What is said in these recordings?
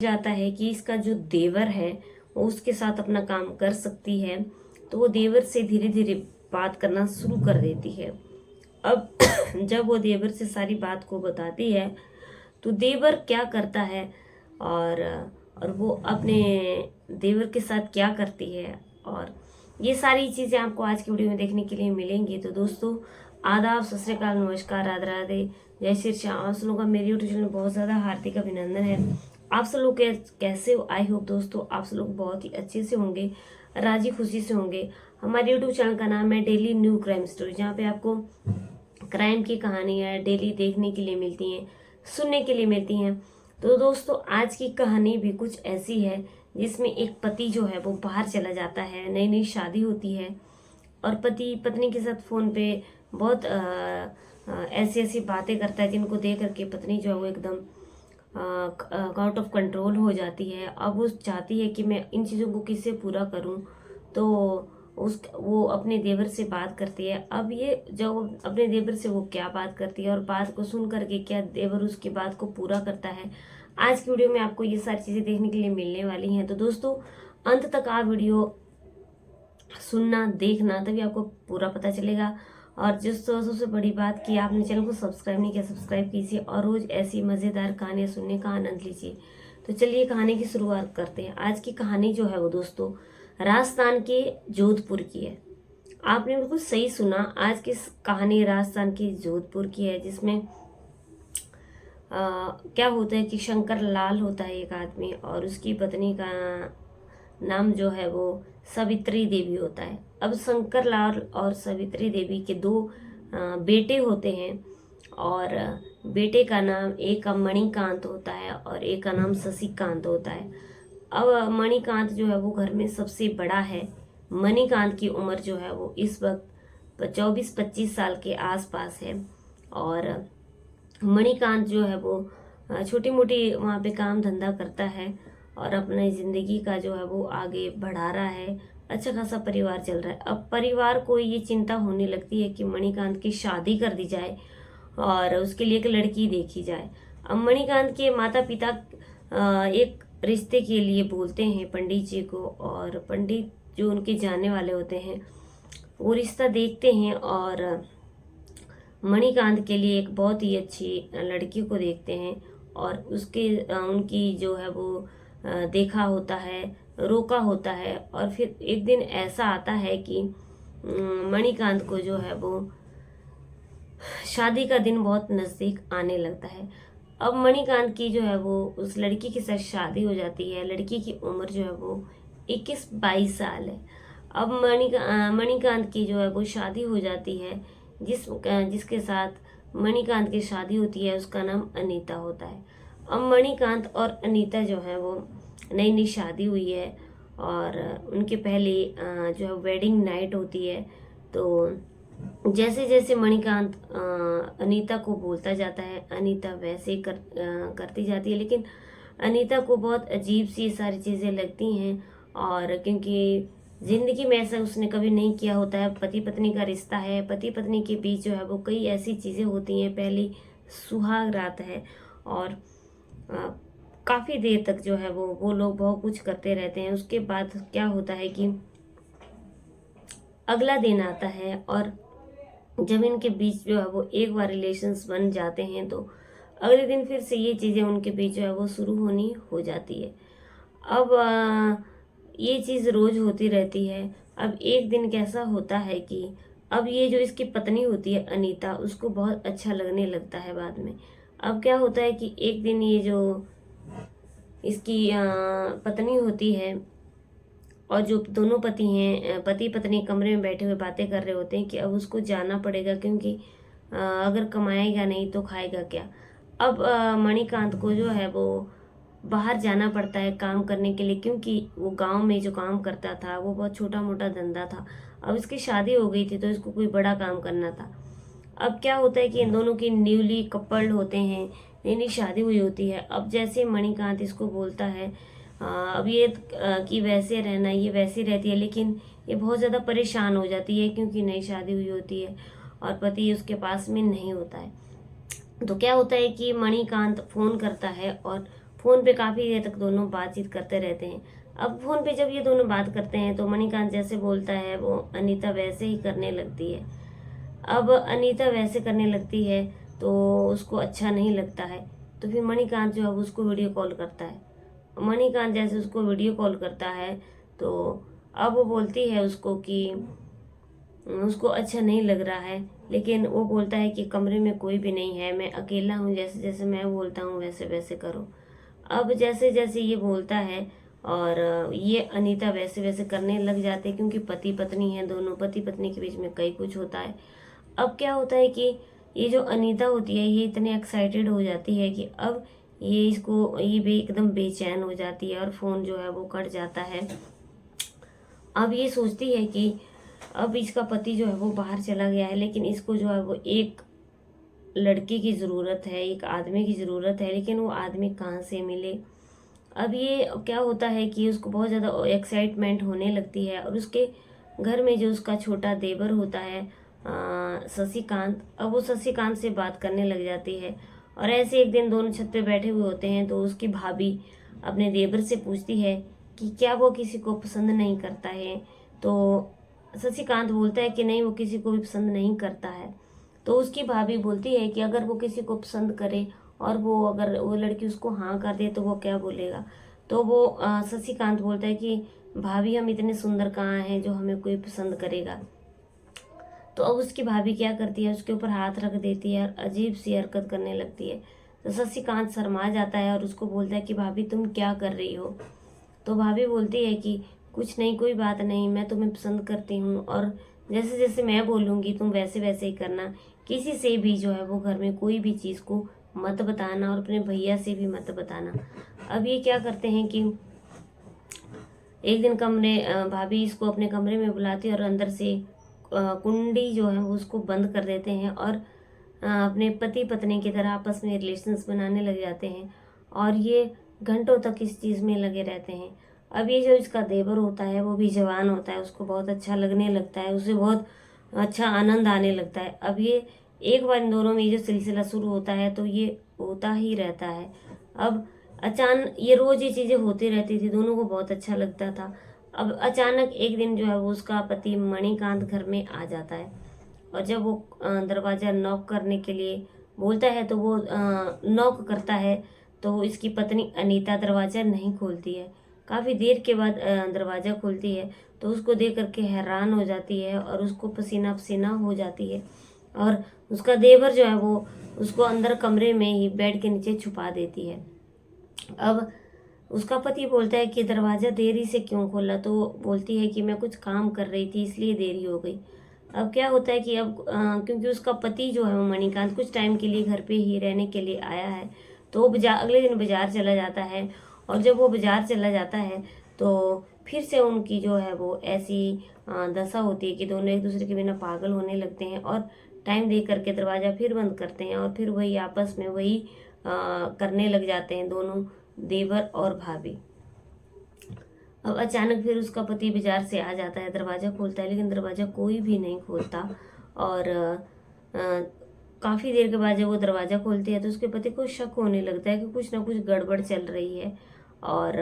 जाता है कि इसका जो देवर है वो उसके साथ अपना काम कर सकती है, तो वो देवर से धीरे धीरे बात करना शुरू कर देती है। अब जब वो देवर से सारी बात को बताती है तो देवर क्या करता है और और वो अपने देवर के साथ क्या करती है, और ये सारी चीज़ें आपको आज की वीडियो में देखने के लिए मिलेंगी। तो दोस्तों, आदाब, सत श्री अकाल, नमस्कार, राधे राधे, जय श्री श्याम। आप सब लोगों का मेरे यूट्यूब चैनल में बहुत ज़्यादा हार्दिक अभिनंदन है। आप सब लोग कैसे हो? आई होप दोस्तों आप सब लोग बहुत ही अच्छे से होंगे, राजी खुशी से होंगे। हमारे यूट्यूब चैनल का नाम है डेली न्यू क्राइम स्टोरी, जहाँ पे आपको क्राइम की कहानियाँ डेली देखने के लिए मिलती हैं, सुनने के लिए मिलती हैं। तो दोस्तों, आज की कहानी भी कुछ ऐसी है जिसमें एक पति जो है वो बाहर चला जाता है, नई नई शादी होती है और पति पत्नी के साथ फ़ोन पे बहुत ऐसी ऐसी बातें करता है जिनको देख करके पत्नी जो है वो एकदम आउट ऑफ कंट्रोल हो जाती है। अब वो चाहती है कि मैं इन चीज़ों को किससे पूरा करूं, तो वो अपने देवर से बात करती है। अब ये जब वो अपने देवर से वो क्या बात करती है और बात को सुन करके क्या देवर उसकी बात को पूरा करता है, आज की वीडियो में आपको ये सारी चीज़ें देखने के लिए मिलने वाली हैं। तो दोस्तों, अंत तक आप वीडियो सुनना, देखना, तभी आपको पूरा पता चलेगा। और जिस सबसे बड़ी बात कि आपने चैनल को सब्सक्राइब नहीं किया, सब्सक्राइब कीजिए और रोज ऐसी मज़ेदार कहानियाँ सुनने का आनंद लीजिए। तो चलिए कहानी की शुरुआत करते हैं। आज की कहानी जो है वो दोस्तों राजस्थान के जोधपुर की है। आपने बिल्कुल सही सुना, आज की कहानी राजस्थान के जोधपुर की है, जिसमें क्या होता है कि शंकर लाल होता है एक आदमी और उसकी पत्नी का नाम जो है वो सावित्री देवी होता है। अब शंकर लाल और सावित्री देवी के दो बेटे होते हैं और बेटे का नाम एक का मणिकांत होता है और एक का नाम शशिकांत होता है। अब मणिकांत जो है वो घर में सबसे बड़ा है। मणिकांत की उम्र जो है वो इस वक्त 24-25 साल के आसपास है और मणिकांत जो है वो छोटी मोटी वहाँ पे काम धंधा करता है और अपनी ज़िंदगी का जो है वो आगे बढ़ा रहा है। अच्छा खासा परिवार चल रहा है। अब परिवार को ये चिंता होने लगती है कि मणिकांत की शादी कर दी जाए और उसके लिए एक लड़की देखी जाए। अब मणिकांत के माता पिता एक रिश्ते के लिए बोलते हैं पंडित जी को, और पंडित जो उनके जानने वाले होते हैं वो रिश्ता देखते हैं और मणिकांत के लिए एक बहुत ही अच्छी लड़की को देखते हैं और उसके उनकी जो है वो देखा होता है, रोका होता है। और फिर एक दिन ऐसा आता है कि मणिकांत को जो है वो शादी का दिन बहुत नज़दीक आने लगता है। अब मणिकांत की जो है वो उस लड़की के साथ शादी हो जाती है। लड़की की उम्र जो है वो 21-22 साल है। अब मणिकांत की जो है वो शादी हो जाती है। जिसके साथ मणिकांत की शादी होती है उसका नाम अनीता होता है। अब मणिकांत और अनीता जो है वो नई नई शादी हुई है और उनके पहले जो है वेडिंग नाइट होती है। तो जैसे जैसे मणिकांत अनीता को बोलता जाता है, अनीता वैसे ही करती जाती है। लेकिन अनीता को बहुत अजीब सी सारी चीज़ें लगती हैं, और क्योंकि जिंदगी में ऐसा उसने कभी नहीं किया होता है। पति पत्नी का रिश्ता है, पति पत्नी के बीच जो है वो कई ऐसी चीज़ें होती हैं। पहली सुहाग रात है और काफ़ी देर तक जो है वो लोग बहुत कुछ करते रहते हैं। उसके बाद क्या होता है कि अगला दिन आता है और जब इनके बीच जो है वो एक बार रिलेशंस बन जाते हैं तो अगले दिन फिर से ये चीज़ें उनके बीच जो है वो शुरू होनी हो जाती है। अब ये चीज़ रोज होती रहती है। अब एक दिन कैसा होता है कि अब ये जो इसकी पत्नी होती है अनीता, उसको बहुत अच्छा लगने लगता है बाद में। अब क्या होता है कि एक दिन ये जो इसकी पत्नी होती है और जो दोनों पति हैं, पति पत्नी कमरे में बैठे हुए बातें कर रहे होते हैं कि अब उसको जाना पड़ेगा, क्योंकि अगर कमाएगा नहीं तो खाएगा क्या। अब मणिकांत को जो है वो बाहर जाना पड़ता है काम करने के लिए, क्योंकि वो गांव में जो काम करता था वो बहुत छोटा मोटा धंधा था। अब इसकी शादी हो गई थी तो इसको कोई बड़ा काम करना था। अब क्या होता है कि इन दोनों की न्यूली कपल्ड होते हैं, नई नई शादी हुई होती है। अब जैसे मणिकांत इसको बोलता है अब ये कि वैसे रहना, ये वैसी रहती है, लेकिन ये बहुत ज़्यादा परेशान हो जाती है क्योंकि नई शादी हुई होती है और पति उसके पास में नहीं होता है। तो क्या होता है कि मणिकांत फ़ोन करता है और फ़ोन पे काफ़ी देर तक दोनों बातचीत करते रहते हैं। अब फ़ोन पे जब ये दोनों बात करते हैं तो मणिकांत जैसे बोलता है वो अनीता वैसे ही करने लगती है। अब अनीता वैसे करने लगती है तो उसको अच्छा नहीं लगता है। तो फिर मणिकांत जो है वो उसको वीडियो कॉल करता है। मणिकांत जैसे उसको वीडियो कॉल करता है तो अब वो बोलती है उसको कि उसको अच्छा नहीं लग रहा है, लेकिन वो बोलता है कि कमरे में कोई भी नहीं है, मैं अकेला हूँ, जैसे जैसे मैं बोलता हूँ वैसे वैसे करो। अब जैसे जैसे ये बोलता है और ये अनीता वैसे वैसे करने लग जाते हैं, क्योंकि पति पत्नी है दोनों, पति पत्नी के बीच में कई कुछ होता है। अब क्या होता है कि ये जो अनीता होती है ये इतनी एक्साइटेड हो जाती है कि अब ये भी एकदम बेचैन हो जाती है और फ़ोन जो है वो कट जाता है। अब ये सोचती है कि अब इसका पति जो है वो बाहर चला गया है, लेकिन इसको जो है वो एक लड़के की ज़रूरत है, एक आदमी की ज़रूरत है, लेकिन वो आदमी कहाँ से मिले। अब ये क्या होता है कि उसको बहुत ज़्यादा एक्साइटमेंट होने लगती है और उसके घर में जो उसका छोटा देवर होता है शशिकांत, अब वो शशिकांत से बात करने लग जाती है। और ऐसे एक दिन दोनों छत पे बैठे हुए होते हैं तो उसकी भाभी अपने देवर से पूछती है कि क्या वो किसी को पसंद नहीं करता है। तो शशिकांत बोलता है कि नहीं, वो किसी को भी पसंद नहीं करता है। तो उसकी भाभी बोलती है कि अगर वो किसी को पसंद करे और वो अगर वो लड़की उसको हाँ कर दे तो वो क्या बोलेगा। तो वो शशिकांत बोलता है कि भाभी हम इतने सुंदर कहाँ हैं जो हमें कोई पसंद करेगा। तो अब उसकी भाभी क्या करती है, उसके ऊपर हाथ रख देती है और अजीब सी हरकत करने लगती है। तो शशिकांत शर्मा जाता है और उसको बोलता है कि भाभी तुम क्या कर रही हो। तो भाभी बोलती है कि कुछ नहीं, कोई बात नहीं, मैं तुम्हें पसंद करती हूँ और जैसे जैसे मैं बोलूँगी तुम वैसे वैसे ही करना। किसी से भी जो है वो घर में कोई भी चीज़ को मत बताना और अपने भैया से भी मत बताना। अब ये क्या करते हैं कि एक दिन भाभी इसको अपने कमरे में बुलाती है और अंदर से कुंडी जो है वो उसको बंद कर देते हैं और अपने पति पत्नी की तरह आपस में रिलेशंस बनाने लग जाते हैं और ये घंटों तक इस चीज़ में लगे रहते हैं। अब ये जो इसका देवर होता है वो भी जवान होता है, उसको बहुत अच्छा लगने लगता है, उसे बहुत अच्छा आनंद आने लगता है। अब ये एक बार इन दोनों में ये जो सिलसिला शुरू होता है तो ये होता ही रहता है। अब अचानक ये रोज ये चीज़ें होती रहती थी, दोनों को बहुत अच्छा लगता था। अब अचानक एक दिन जो है वो उसका पति मणिकांत घर में आ जाता है और जब वो दरवाज़ा नॉक करने के लिए बोलता है तो वो नॉक करता है तो इसकी पत्नी अनीता दरवाज़ा नहीं खोलती है। काफ़ी देर के बाद दरवाज़ा खोलती है तो उसको देख करके हैरान हो जाती है और उसको पसीना पसीना हो जाती है और उसका देवर जो है वो उसको अंदर कमरे में ही बेड के नीचे छुपा देती है। अब उसका पति बोलता है कि दरवाज़ा देरी से क्यों खोला, तो वो बोलती है कि मैं कुछ काम कर रही थी इसलिए देरी हो गई। अब क्या होता है कि अब क्योंकि उसका पति जो है वो मणिकांत कुछ टाइम के लिए घर पे ही रहने के लिए आया है तो वो अगले दिन बाजार चला जाता है और जब वो बाजार चला जाता है तो फिर से उनकी जो है वो ऐसी दशा होती है कि दोनों एक दूसरे के बिना पागल होने लगते हैं और टाइम दे करके दरवाज़ा फिर बंद करते हैं और फिर वही आपस में वही करने लग जाते हैं दोनों देवर और भाभी। अब अचानक फिर उसका पति बाजार से आ जाता है, दरवाज़ा खोलता है, लेकिन दरवाज़ा कोई भी नहीं खोलता और काफ़ी देर के बाद जब वो दरवाज़ा खोलती है तो उसके पति को शक होने लगता है कि कुछ ना कुछ गड़बड़ चल रही है और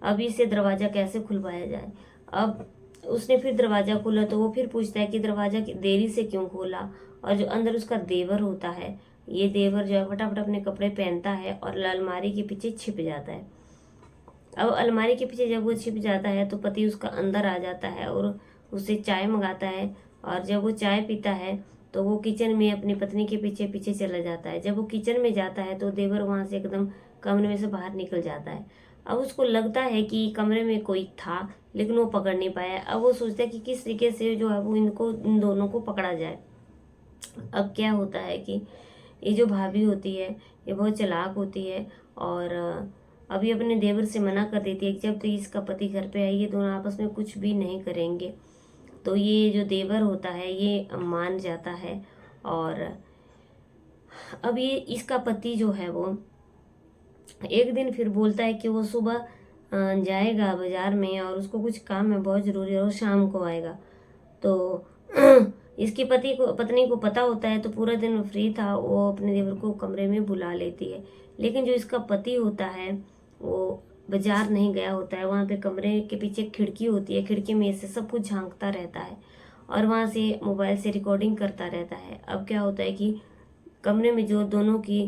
अब इसे दरवाज़ा कैसे खुलवाया जाए। अब उसने फिर दरवाज़ा खोला तो वो फिर पूछता है कि दरवाज़ा देरी से क्यों खोला और जो अंदर उसका देवर होता है, ये देवर जो है फटाफट अपने कपड़े पहनता है और अलमारी के पीछे छिप जाता है। अब अलमारी के पीछे जब वो छिप जाता है तो पति उसका अंदर आ जाता है और उससे चाय मंगाता है और जब वो चाय पीता है तो वो किचन में अपनी पत्नी के पीछे पीछे चला जाता है। जब वो किचन में जाता है तो देवर वहाँ से एकदम कमरे में से बाहर निकल जाता है। अब उसको लगता है कि कमरे में कोई था लेकिन वो पकड़ नहीं पाया। अब वो सोचता है कि किस तरीके से जो है वो इन दोनों को पकड़ा जाए। अब क्या होता है कि ये जो भाभी होती है ये बहुत चालाक होती है और अभी अपने देवर से मना कर देती है कि जब तक इसका पति घर पे है ये दोनों आपस में कुछ भी नहीं करेंगे। तो ये जो देवर होता है ये मान जाता है और अब ये इसका पति जो है वो एक दिन फिर बोलता है कि वो सुबह जाएगा बाजार में और उसको कुछ काम है बहुत ज़रूरी है और शाम को आएगा। तो इसकी पत्नी को पता होता है तो पूरा दिन फ्री था, वो अपने देवर को कमरे में बुला लेती है। लेकिन जो इसका पति होता है वो बाजार नहीं गया होता है, वहाँ पे कमरे के पीछे खिड़की होती है, खिड़की में से सब कुछ झांकता रहता है और वहाँ से मोबाइल से रिकॉर्डिंग करता रहता है। अब क्या होता है कि कमरे में जो दोनों की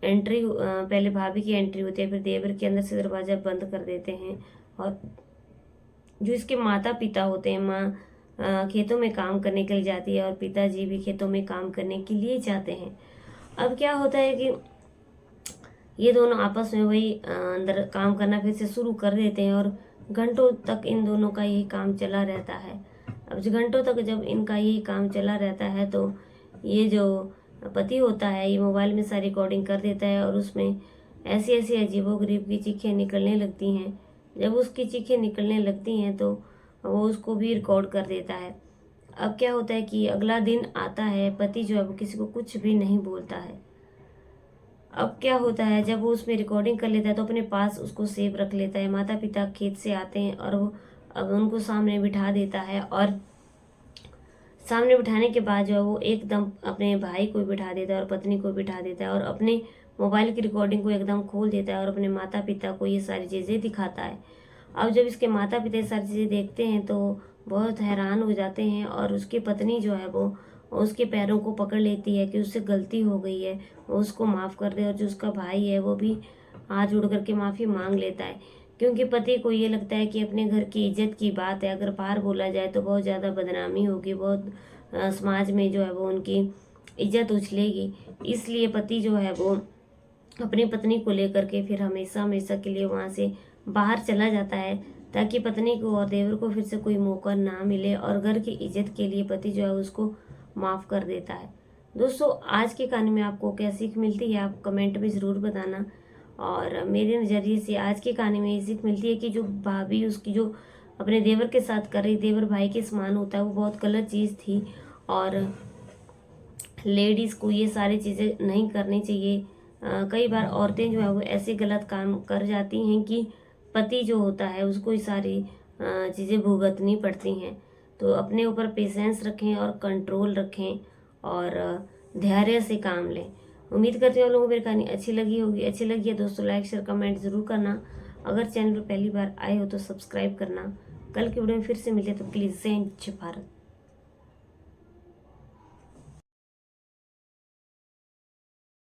एंट्री, पहले भाभी की एंट्री होती है, फिर देवर के अंदर से दरवाज़ा बंद कर देते हैं और जो इसके माता पिता होते हैं, माँ खेतों में काम करने के लिए जाती है और पिताजी भी खेतों में काम करने के लिए जाते हैं। अब क्या होता है कि ये दोनों आपस में वही अंदर काम करना फिर से शुरू कर देते हैं और घंटों तक इन दोनों का यही काम चला रहता है। अब जो घंटों तक जब इनका यही काम चला रहता है तो ये जो पति होता है ये मोबाइल में सारी रिकॉर्डिंग कर देता है और उसमें ऐसी ऐसी अजीबोगरीब की चीखें निकलने लगती हैं। जब उसकी चीखें निकलने लगती हैं तो वो उसको भी रिकॉर्ड कर देता है। अब क्या होता है कि अगला दिन आता है, पति जो है वो किसी को कुछ भी नहीं बोलता है। अब क्या होता है, जब वो उसमें रिकॉर्डिंग कर लेता है तो अपने पास उसको सेव रख लेता है। माता पिता खेत से आते हैं और वो अब उनको सामने बिठा देता है और सामने बिठाने के बाद जो है वो एकदम अपने भाई को बिठा देता है और पत्नी को बिठा देता है और अपने मोबाइल की रिकॉर्डिंग को एकदम खोल देता है और अपने माता पिता को ये सारी चीज़ें दिखाता है। अब जब इसके माता पिता ये सारी चीज़ें देखते हैं तो बहुत हैरान हो जाते हैं और उसकी पत्नी जो है वो उसके पैरों को पकड़ लेती है कि उससे गलती हो गई है, वो उसको माफ़ कर दे। और जो उसका भाई है वो भी हाथ जोड़ करके माफ़ी मांग लेता है, क्योंकि पति को ये लगता है कि अपने घर की इज्जत की बात है, अगर बाहर बोला जाए तो बहुत ज़्यादा बदनामी होगी, बहुत समाज में जो है वो उनकी इज्जत उछलेगी। इसलिए पति जो है वो अपनी पत्नी को लेकर के फिर हमेशा हमेशा के लिए वहाँ से बाहर चला जाता है, ताकि पत्नी को और देवर को फिर से कोई मौका ना मिले और घर की इज्जत के लिए पति जो है उसको माफ़ कर देता है। दोस्तों, आज की कहानी में आपको क्या सीख मिलती है आप कमेंट में ज़रूर बताना। और मेरे नज़रिए से आज की कहानी में ये सीख मिलती है कि जो भाभी उसकी जो अपने देवर के साथ कर रही, देवर भाई के समान होता है, वो बहुत गलत चीज़ थी और लेडीज़ को ये सारी चीज़ें नहीं करनी चाहिए। कई बार औरतें जो है वो ऐसे गलत काम कर जाती हैं कि पति जो होता है उसको ये सारी चीज़ें भुगतनी पड़ती हैं। तो अपने ऊपर पेशेंस रखें और कंट्रोल रखें और धैर्य से काम लें। उम्मीद करती हूँ आप लोगों को मेरी कहानी अच्छी लगी होगी। अच्छी लगी है दोस्तों लाइक शेयर कमेंट ज़रूर करना। अगर चैनल पर पहली बार आए हो तो सब्सक्राइब करना। कल की वीडियो में फिर से मिले तो प्लीज़ जय हिंद जय भारत।